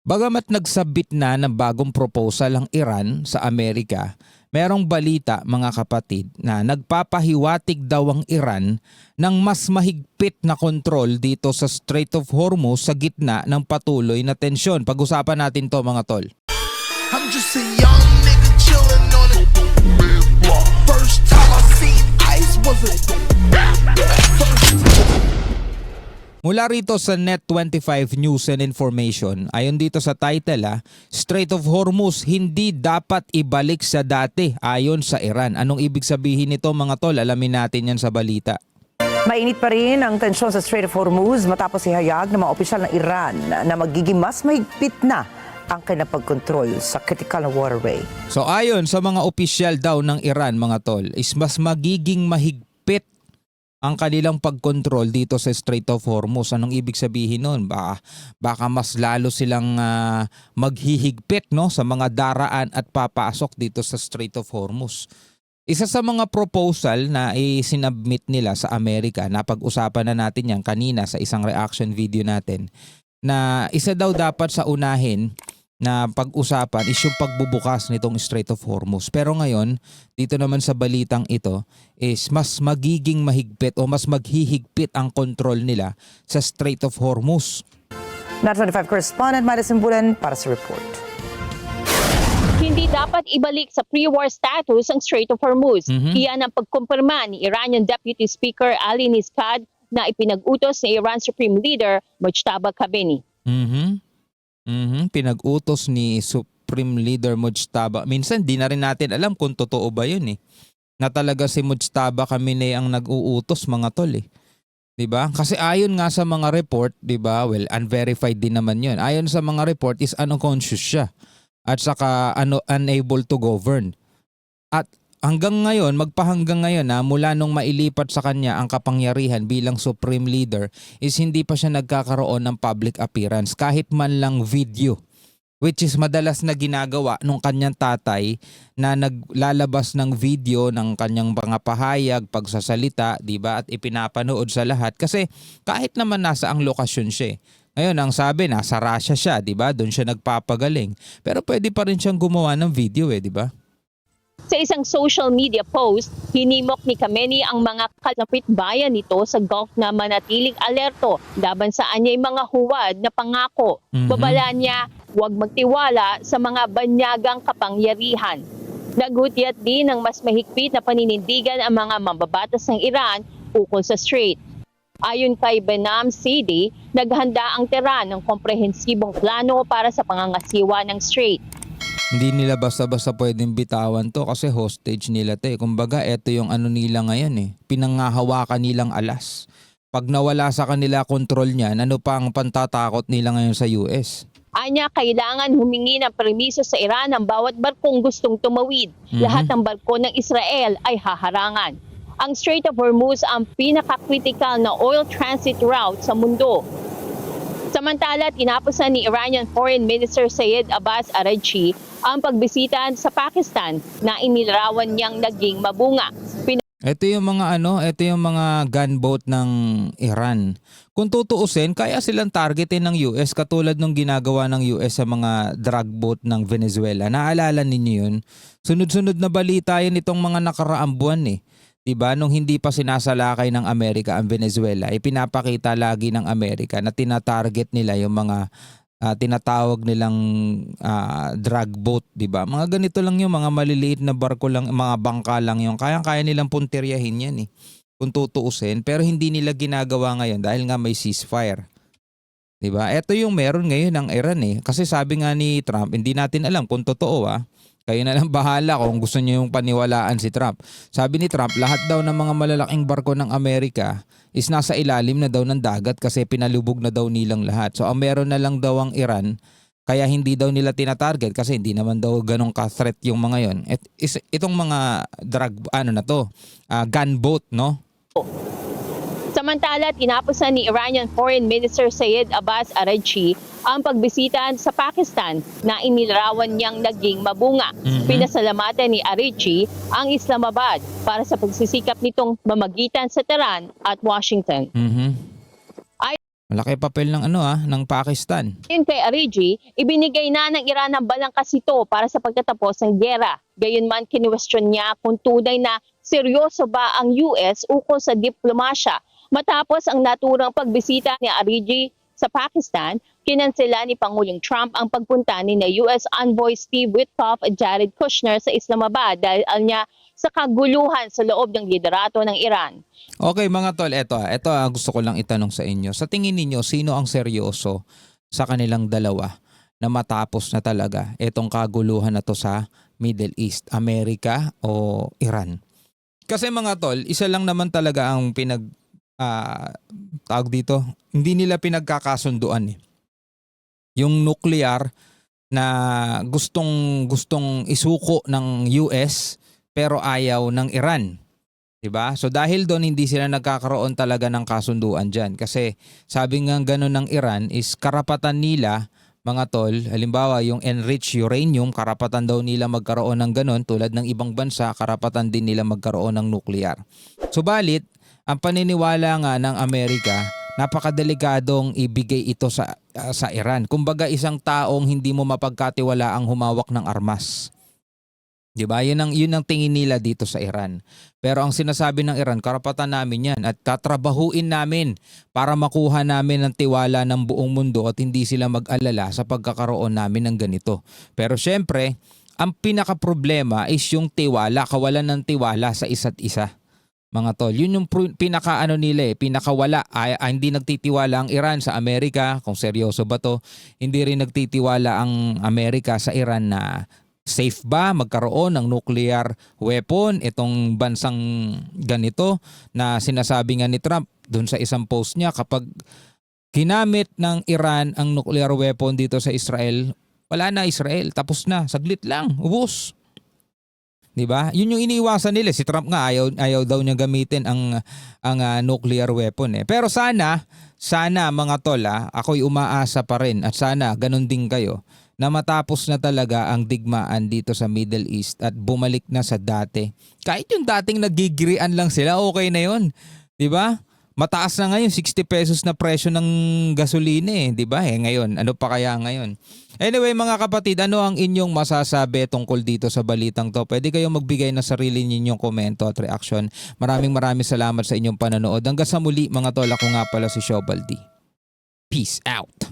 Bagamat nagsabit na ng bagong proposal ang Iran sa Amerika, merong balita mga kapatid na nagpapahiwatig daw ang Iran ng mas mahigpit na kontrol dito sa Strait of Hormuz sa gitna ng patuloy na tensyon. Pag-usapan natin to mga tol. I'm just a young nigga chillin' on it. First time I seen ice was a Mula rito sa Net25 News and Information, ayon dito sa title, Strait of Hormuz hindi dapat ibalik sa dati ayon sa Iran. Anong ibig sabihin nito mga tol? Alamin natin yan sa balita. Mainit pa rin ang tensyon sa Strait of Hormuz matapos ihayag ng mga opisyal ng Iran na magiging mas mahigpit na ang kanilang pagkontrol sa critical na waterway. So ayon sa mga opisyal daw ng Iran mga tol, is mas magiging mahigpit ang kanilang pagkontrol dito sa Strait of Hormuz. Anong ibig sabihin nun? Baka mas lalo silang maghihigpit no, sa mga daraan at papasok dito sa Strait of Hormuz. Isa sa mga proposal na isinabmit nila sa Amerika, napag-usapan na natin yan kanina sa isang reaction video natin, na isa daw dapat sa unahin na pag-usapan is yung pagbubukas nitong Strait of Hormuz. Pero ngayon, dito naman sa balitang ito is mas magiging mahigpit o mas maghihigpit ang kontrol nila sa Strait of Hormuz. Net25 correspondent Madison Bulan para sa report. Hindi dapat ibalik sa pre-war status ang Strait of Hormuz. Iyan ang pagkumpirma ni Iranian Deputy Speaker Ali Niskad na ipinag-utos ni Iran Supreme Leader Mojtaba Khamenei. Pinag-utos ni Supreme Leader Mojtaba. Minsan di na rin natin alam kung totoo ba yun na talaga si Mojtaba Khamenei ang nag-uutos mga tol 'Di ba? Kasi ayon nga sa mga report, 'di ba? Well, unverified din naman 'yun. Ayon sa mga report is unconscious siya at saka unable to govern. At hanggang ngayon, magpahanggang ngayon mula nung mailipat sa kanya ang kapangyarihan bilang Supreme Leader is hindi pa siya nagkakaroon ng public appearance kahit man lang video. Which is madalas na ginagawa nung kanyang tatay na naglalabas ng video ng kanyang mga pahayag, pagsasalita, di ba? At ipinapanood sa lahat kasi kahit naman nasa ang lokasyon siya. Ngayon, ang sabi, nasa Russia siya, di ba? Doon siya nagpapagaling. Pero pwede pa rin siyang gumawa ng video di ba? Sa isang social media post, hinimok ni Khamenei ang mga kalapit bayan nito sa Gulf na manatiling alerto laban sa anyay mga huwad na pangako. Babala niya, huwag magtiwala sa mga banyagang kapangyarihan. Naghutyat din ng mas mahigpit na paninindigan ang mga mambabatas ng Iran ukol sa Strait. Ayon kay Behnam Sidi, naghanda ang Tehran ng komprehensibong plano para sa pangangasiwa ng Strait. Hindi nila basta-basta pwedeng bitawan to kasi hostage nila to Kumbaga, eto yung ano nila ngayon pinangahawakan nilang alas. Pag nawala sa kanila kontrol niyan, ano pa ang pantatakot nila ngayon sa US? Anya, kailangan humingi ng permiso sa Iran ang bawat barkong gustong tumawid. Lahat ng barko ng Israel ay haharangan. Ang Strait of Hormuz ang pinaka-critical na oil transit route sa mundo. Samantala, tinapusan ni Iranian Foreign Minister Syed Abbas Araghchi ang pagbisita sa Pakistan na inilarawan niyang naging mabunga. Ito yung mga gunboat ng Iran. Kung tutuusin, kaya silang targetin ng US katulad ng ginagawa ng US sa mga drug boat ng Venezuela. Naalala ninyo yun? Sunod-sunod na balita yun itong mga nakaraang buwan Diba? Nung hindi pa sinasalakay ng Amerika ang Venezuela, ipinapakita lagi ng Amerika na tinatarget nila yung mga tinatawag nilang drug boat, diba? Mga ganito lang yung mga maliliit na barko lang, mga bangka lang yung kaya nilang puntiryahin yan kung tutuusin. Pero hindi nila ginagawa ngayon dahil nga may ceasefire. Diba? Ito yung meron ngayon ng Iran Kasi sabi nga ni Trump, hindi natin alam kung totoo Kayo na lang bahala kung gusto niyo yung paniwalaan si Trump. Sabi ni Trump, lahat daw ng mga malalaking barko ng Amerika is nasa ilalim na daw ng dagat kasi pinalubog na daw nilang lahat. So ang meron na lang daw ang Iran, kaya hindi daw nila tinatarget kasi hindi naman daw ganong ka-threat yung mga yon. Itong mga gunboat, no? Samantala, tinapusan ni Iranian Foreign Minister Syed Abbas Araghchi ang pagbisita sa Pakistan na inilarawan niyang naging mabunga. Pinasalamatan ni Araghchi ang Islamabad para sa pagsisikap nitong mamagitan sa Tehran at Washington. Malaki papel ng ng Pakistan. Ayon kay Arigi, ibinigay na ng Iran ang balangkas ito para sa pagtatapos ng giyera. Gayunman, kinwestiyon niya kung tunay na seryoso ba ang US ukol sa diplomasya. Matapos ang naturang pagbisita ni Arigi sa Pakistan, kinansela ni Pangulong Trump ang pagpunta ni na US Envoy Steve Witkoff at Jared Kushner sa Islamabad dahil niya sa kaguluhan sa loob ng liderato ng Iran. Okay mga tol, ito gusto ko lang itanong sa inyo. Sa tingin ninyo, sino ang seryoso sa kanilang dalawa na matapos na talaga itong kaguluhan na to sa Middle East, Amerika o Iran? Kasi mga tol, isa lang naman talaga ang tawag dito, hindi nila pinagkakasunduan eh. Yung nuclear na gustong isuko ng US pero ayaw ng Iran. 'Di ba? So dahil doon hindi sila nagkakaroon talaga ng kasunduan diyan kasi sabi nga gano'n ng Iran is karapatan nila mga tol, halimbawa yung enriched uranium, karapatan daw nila magkaroon ng gano'n tulad ng ibang bansa, karapatan din nila magkaroon ng nuclear. Subalit, ang paniniwala nga ng Amerika, napakadelikadong ibigay ito sa Iran. Kumbaga isang taong hindi mo mapagkatiwala ang humawak ng armas. 'Di ba? Yun ang tingin nila dito sa Iran. Pero ang sinasabi ng Iran, karapatan namin 'yan at tatrabahuin namin para makuha namin ang tiwala ng buong mundo at hindi sila mag-alala sa pagkakaroon namin ng ganito. Pero syempre, ang pinaka-problema is yung tiwala, kawalan ng tiwala sa isa't isa. Mga tol, yun yung pinakawala. Hindi nagtitiwala ang Iran sa Amerika, kung seryoso ba to. Hindi rin nagtitiwala ang Amerika sa Iran na safe ba magkaroon ng nuclear weapon itong bansang ganito na sinasabi nga ni Trump doon sa isang post niya, kapag ginamit ng Iran ang nuclear weapon dito sa Israel, wala na Israel, tapos na, saglit lang, ubos. 'Di ba? Yun yung iniiwasan nila. Si Trump nga ayaw daw niya gamitin ang nuclear weapon eh. Pero sana mga tol, ako'y umaasa pa rin at sana ganun din kayo na matapos na talaga ang digmaan dito sa Middle East at bumalik na sa dati. Kahit yung dating nagigirian lang sila, okay na yun. 'Di ba? Mataas na ngayon, 60 pesos na presyo ng gasolina eh, 'di ba? Ngayon, ano pa kaya ngayon? Anyway mga kapatid, ano ang inyong masasabi tungkol dito sa balitang to? Pwede kayong magbigay ng sarili ninyong komento at reaksyon. Maraming salamat sa inyong panonood. Hanggang sa muli mga tol, ako nga pala si Shobaldi. Peace out!